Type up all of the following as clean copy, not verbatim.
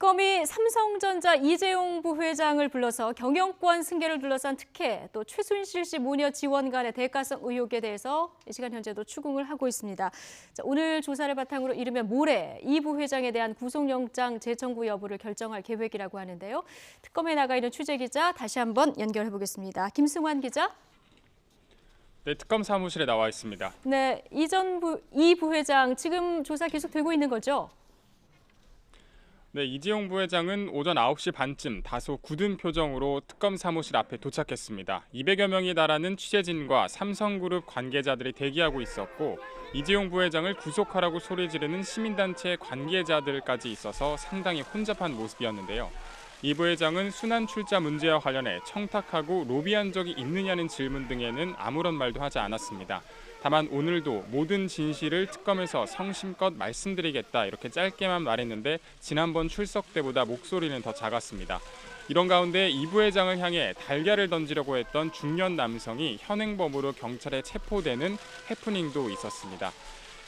특검이 삼성전자 이재용 부회장을 불러서 경영권 승계를 둘러싼 특혜, 또 최순실 씨 모녀 지원 간의 대가성 의혹에 대해서 이 시간 현재도 추궁을 하고 있습니다. 자, 오늘 조사를 바탕으로 이르면 모레 이 부회장에 대한 구속영장 재청구 여부를 결정할 계획이라고 하는데요. 특검에 나가 있는 취재기자 다시 한번 연결해 보겠습니다. 김승환 기자. 네, 특검 사무실에 나와 있습니다. 네, 이 부회장 지금 조사 계속되고 있는 거죠? 네, 이재용 부회장은 오전 9시 반쯤 다소 굳은 표정으로 특검 사무실 앞에 도착했습니다. 200여 명이 달하는 취재진과 삼성그룹 관계자들이 대기하고 있었고 이재용 부회장을 구속하라고 소리 지르는 시민단체 관계자들까지 있어서 상당히 혼잡한 모습이었는데요. 이 부회장은 순환 출자 문제와 관련해 청탁하고 로비한 적이 있느냐는 질문 등에는 아무런 말도 하지 않았습니다. 다만 오늘도 모든 진실을 특검에서 성심껏 말씀드리겠다 이렇게 짧게만 말했는데 지난번 출석 때보다 목소리는 더 작았습니다. 이런 가운데 이 부회장을 향해 달걀을 던지려고 했던 중년 남성이 현행범으로 경찰에 체포되는 해프닝도 있었습니다.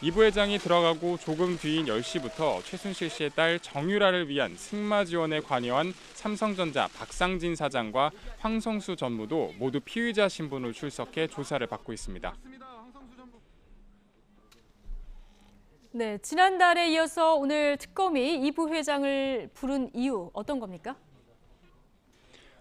이 부회장이 들어가고 조금 뒤인 10시부터 최순실 씨의 딸 정유라를 위한 승마 지원에 관여한 삼성전자 박상진 사장과 황성수 전무도 모두 피의자 신분으로 출석해 조사를 받고 있습니다. 네, 지난달에 이어서 오늘 특검이 이 부회장을 부른 이유 어떤 겁니까?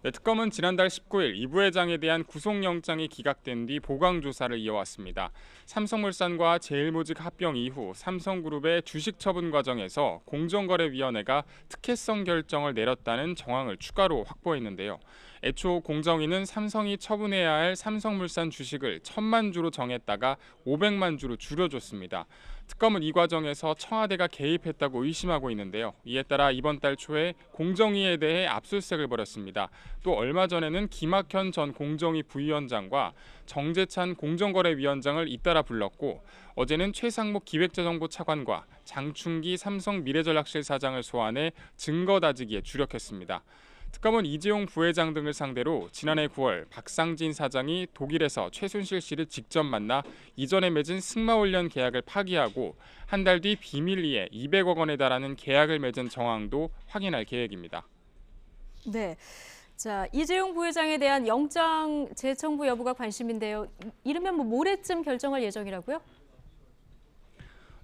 네, 특검은 지난달 19일 이 부회장에 대한 구속영장이 기각된 뒤 보강조사를 이어왔습니다. 삼성물산과 제일모직 합병 이후 삼성그룹의 주식 처분 과정에서 공정거래위원회가 특혜성 결정을 내렸다는 정황을 추가로 확보했는데요. 애초 공정위는 삼성이 처분해야 할 삼성물산 주식을 1,000만 주로 정했다가 500만 주로 줄여줬습니다. 특검은 이 과정에서 청와대가 개입했다고 의심하고 있는데요. 이에 따라 이번 달 초에 공정위에 대해 압수수색을 벌였습니다. 또 얼마 전에는 김학현 전 공정위 부위원장과 정재찬 공정거래위원장을 잇따라 불렀고 어제는 최상목 기획재정부 차관과 장충기 삼성 미래전략실 사장을 소환해 증거 다지기에 주력했습니다. 특검은 이재용 부회장 등을 상대로 지난해 9월 박상진 사장이 독일에서 최순실 씨를 직접 만나 이전에 맺은 승마훈련 계약을 파기하고 한 달 뒤 비밀리에 200억 원에 달하는 계약을 맺은 정황도 확인할 계획입니다. 네, 자 이재용 부회장에 대한 영장 재청구 여부가 관심인데요. 이르면 모레쯤 결정할 예정이라고요?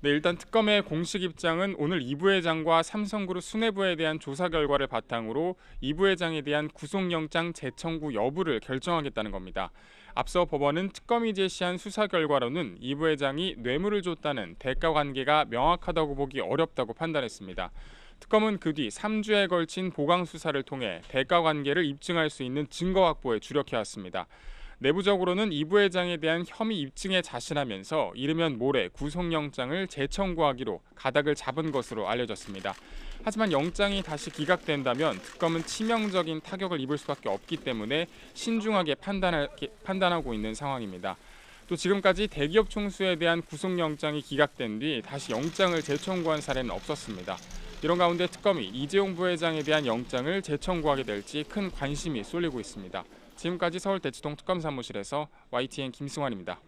네, 일단 특검의 공식 입장은 오늘 이 부회장과 삼성그룹 수뇌부에 대한 조사 결과를 바탕으로 이 부회장에 대한 구속영장 재청구 여부를 결정하겠다는 겁니다. 앞서 법원은 특검이 제시한 수사 결과로는 이 부회장이 뇌물을 줬다는 대가 관계가 명확하다고 보기 어렵다고 판단했습니다. 특검은 그 뒤 3주에 걸친 보강 수사를 통해 대가 관계를 입증할 수 있는 증거 확보에 주력해왔습니다. 내부적으로는 이 부회장에 대한 혐의 입증에 자신하면서 이르면 모레 구속영장을 재청구하기로 가닥을 잡은 것으로 알려졌습니다. 하지만 영장이 다시 기각된다면 특검은 치명적인 타격을 입을 수밖에 없기 때문에 신중하게 판단하고 있는 상황입니다. 또 지금까지 대기업 총수에 대한 구속영장이 기각된 뒤 다시 영장을 재청구한 사례는 없었습니다. 이런 가운데 특검이 이재용 부회장에 대한 영장을 재청구하게 될지 큰 관심이 쏠리고 있습니다. 지금까지 서울 대치동 특검 사무실에서 YTN 김승환입니다.